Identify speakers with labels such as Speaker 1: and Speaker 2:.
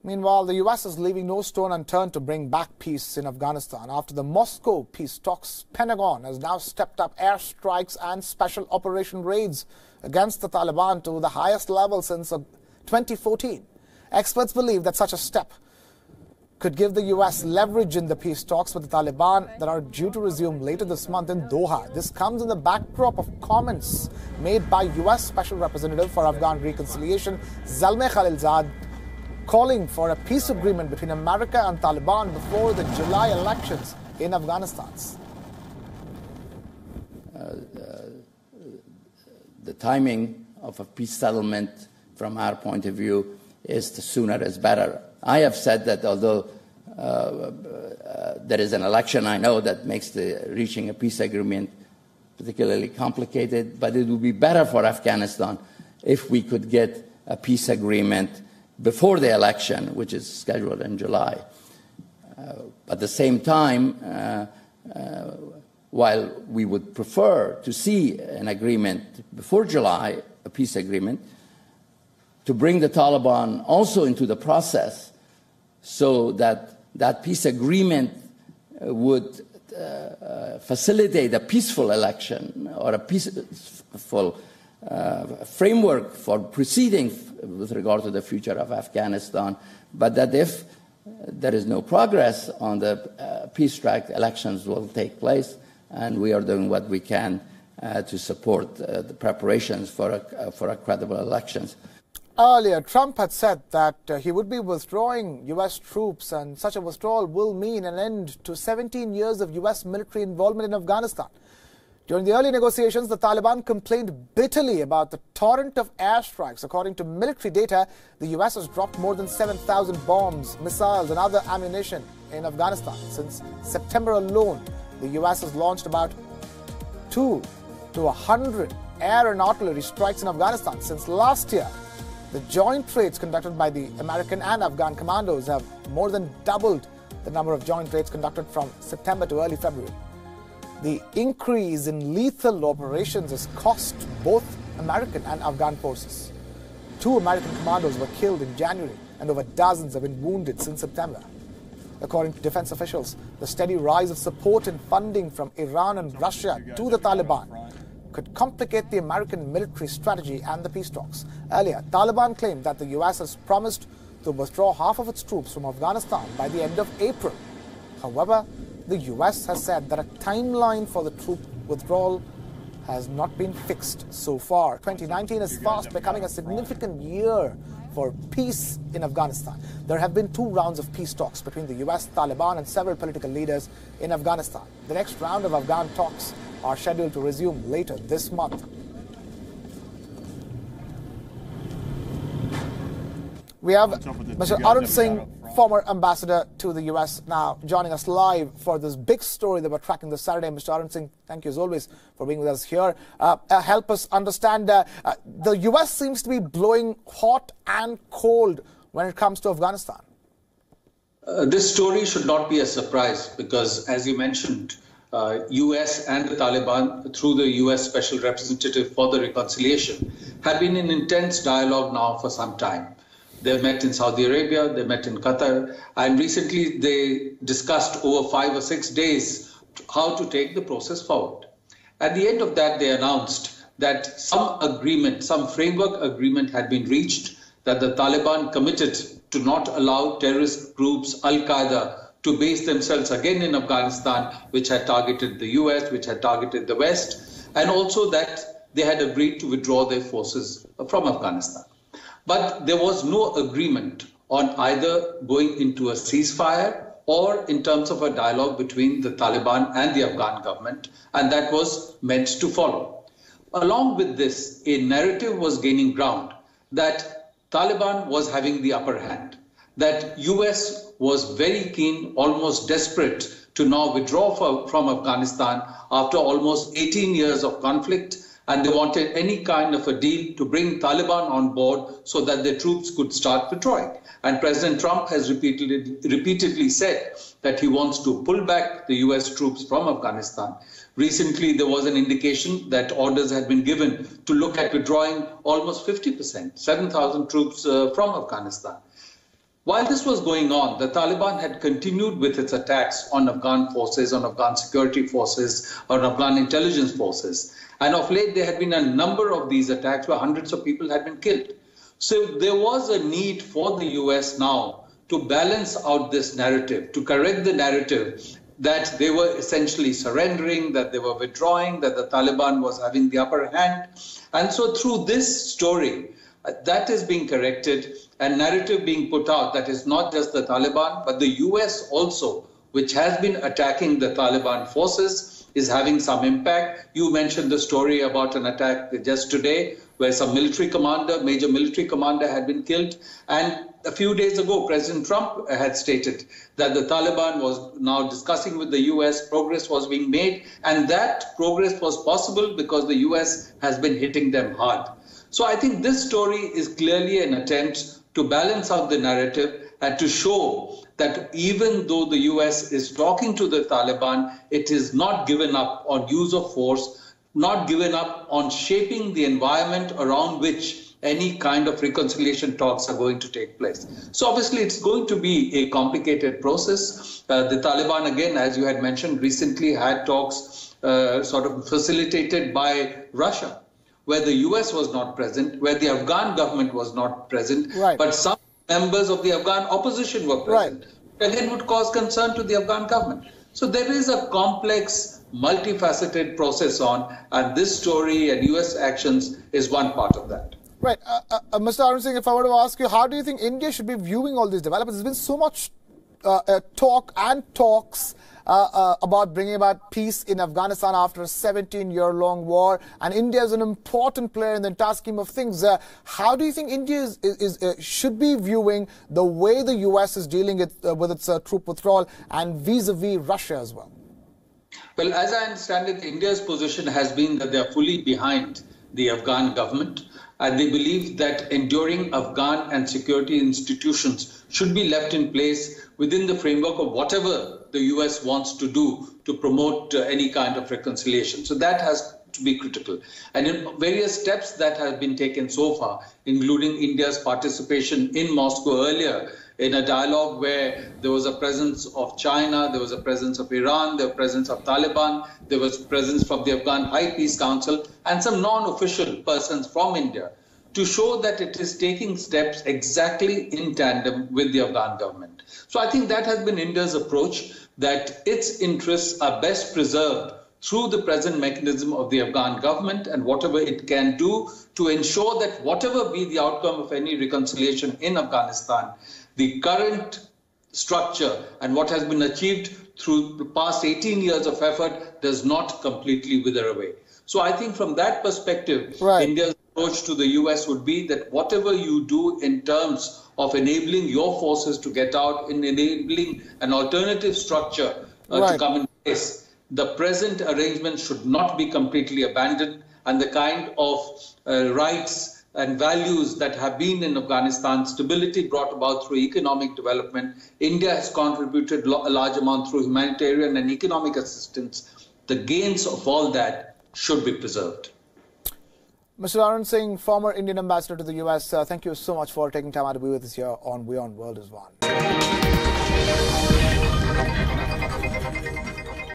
Speaker 1: Meanwhile, the US is leaving no stone unturned to bring back peace in Afghanistan. After the Moscow peace talks, Pentagon has now stepped up airstrikes and special operation raids against the Taliban to the highest level since 2014. Experts believe that such a step could give the US leverage in the peace talks with the Taliban that are due to resume later this month in Doha. This comes in the backdrop of comments made by US Special Representative for Afghan Reconciliation, Zalmay Khalilzad, calling for a peace agreement between America and Taliban before the July elections in Afghanistan.
Speaker 2: The timing of a peace settlement, from our point of view, is the sooner is better. I have said that although there is an election, I know that makes reaching a peace agreement particularly complicated, but it would be better for Afghanistan if we could get a peace agreement before the election, which is scheduled in July. At the same time, while we would prefer to see an agreement before July, a peace agreement, to bring the Taliban also into the process so that that peace agreement would facilitate a peaceful election or a peaceful framework for proceeding with regard to the future of Afghanistan, but that if there is no progress on the peace track, elections will take place, and we are doing what we can to support the preparations for a credible elections.
Speaker 1: Earlier, Trump had said that he would be withdrawing U.S. troops, and such a withdrawal will mean an end to 17 years of U.S. military involvement in Afghanistan. During the early negotiations, the Taliban complained bitterly about the torrent of airstrikes. According to military data, the U.S. has dropped more than 7,000 bombs, missiles and other ammunition in Afghanistan. Since September alone, the U.S. has launched about 2 to 100 air and artillery strikes in Afghanistan. Since last year, the joint raids conducted by the American and Afghan commandos have more than doubled the number of joint raids conducted from September to early February. The increase in lethal operations has cost both American and Afghan forces. 2 American commandos were killed in January, and over dozens have been wounded since September. According to defense officials, the steady rise of support and funding from Iran and Russia to the Taliban could complicate the American military strategy and the peace talks. Earlier, Taliban claimed that the US has promised to withdraw half of its troops from Afghanistan by the end of April. However, the US has said that a timeline for the troop withdrawal has not been fixed so far. 2019 is fast becoming a significant year for peace in Afghanistan. There have been 2 rounds of peace talks between the US, Taliban and several political leaders in Afghanistan. The next round of Afghan talks are scheduled to resume later this month. We have Mr. Arun Singh, former ambassador to the US, now joining us live for this big story that we're tracking this Saturday. Mr. Arun Singh, thank you as always for being with us here. Help us understand, the US seems to be blowing hot and cold when it comes to Afghanistan.
Speaker 3: This story should not be a surprise because, as you mentioned, US and the Taliban, through the US Special Representative for the Reconciliation, have been in intense dialogue now for some time. They met in Saudi Arabia, they met in Qatar, and recently they discussed over 5 or 6 days how to take the process forward. At the end of that, they announced that some agreement, some framework agreement had been reached, that the Taliban committed to not allow terrorist groups, Al-Qaeda, to base themselves again in Afghanistan, which had targeted the US, which had targeted the West, and also that they had agreed to withdraw their forces from Afghanistan. But there was no agreement on either going into a ceasefire or in terms of a dialogue between the Taliban and the Afghan government, and that was meant to follow. Along with this, a narrative was gaining ground that Taliban was having the upper hand, that US was very keen, almost desperate, to now withdraw from Afghanistan after almost 18 years of conflict, and they wanted any kind of a deal to bring Taliban on board so that their troops could start withdrawing. And President Trump has repeatedly said that he wants to pull back the US troops from Afghanistan. Recently, there was an indication that orders had been given to look at withdrawing almost 50%, 7,000 troops from Afghanistan. While this was going on, the Taliban had continued with its attacks on Afghan forces, on Afghan security forces, on Afghan intelligence forces. And of late, there had been a number of these attacks where hundreds of people had been killed. So there was a need for the US now to balance out this narrative, to correct the narrative that they were essentially surrendering, that they were withdrawing, that the Taliban was having the upper hand. And so through this story, that is being corrected and narrative being put out that is not just the Taliban, but the US also, which has been attacking the Taliban forces, is having some impact. You mentioned the story about an attack just today where some major military commander had been killed. And a few days ago, President Trump had stated that the Taliban was now discussing with the US, progress was being made, and that progress was possible because the US has been hitting them hard. So I think this story is clearly an attempt to balance out the narrative and to show that even though the US is talking to the Taliban, it is not given up on use of force, not given up on shaping the environment around which any kind of reconciliation talks are going to take place. So obviously it's going to be a complicated process. The Taliban, again, as you had mentioned, recently had talks sort of facilitated by Russia, where the US was not present, where the Afghan government was not present, but some members of the Afghan opposition were present. Again, would cause concern to the Afghan government. So there is a complex, multifaceted process on, and this story and US actions is one part of that.
Speaker 1: Right. Mr. Arun Singh, if I were to ask you, how do you think India should be viewing all these developments? There's been so much talk and talks about bringing about peace in Afghanistan after a 17-year-long war, and India is an important player in the entire scheme of things. How do you think India should be viewing the way the US is dealing with its troop withdrawal and vis-a-vis Russia as well?
Speaker 3: Well, as I understand it, India's position has been that they are fully behind the Afghan government, and they believe that enduring Afghan and security institutions should be left in place within the framework of whatever the US wants to do to promote any kind of reconciliation. So that has to be critical. And in various steps that have been taken so far, including India's participation in Moscow earlier, in a dialogue where there was a presence of China, there was a presence of Iran, there was a presence of Taliban, there was presence from the Afghan High Peace Council, and some non-official persons from India, to show that it is taking steps exactly in tandem with the Afghan government. So I think that has been India's approach, that its interests are best preserved through the present mechanism of the Afghan government and whatever it can do to ensure that whatever be the outcome of any reconciliation in Afghanistan, the current structure and what has been achieved through the past 18 years of effort does not completely wither away. So I think from that perspective, India's approach to the US would be that whatever you do in terms of enabling your forces to get out, in enabling an alternative structure to come in place, the present arrangement should not be completely abandoned, and the kind of rights and values that have been in Afghanistan, stability brought about through economic development. India has contributed a large amount through humanitarian and economic assistance. The gains of all that should be preserved.
Speaker 1: Mr. Arun Singh, former Indian ambassador to the US, thank you so much for taking time out to be with us here on Wion World is One.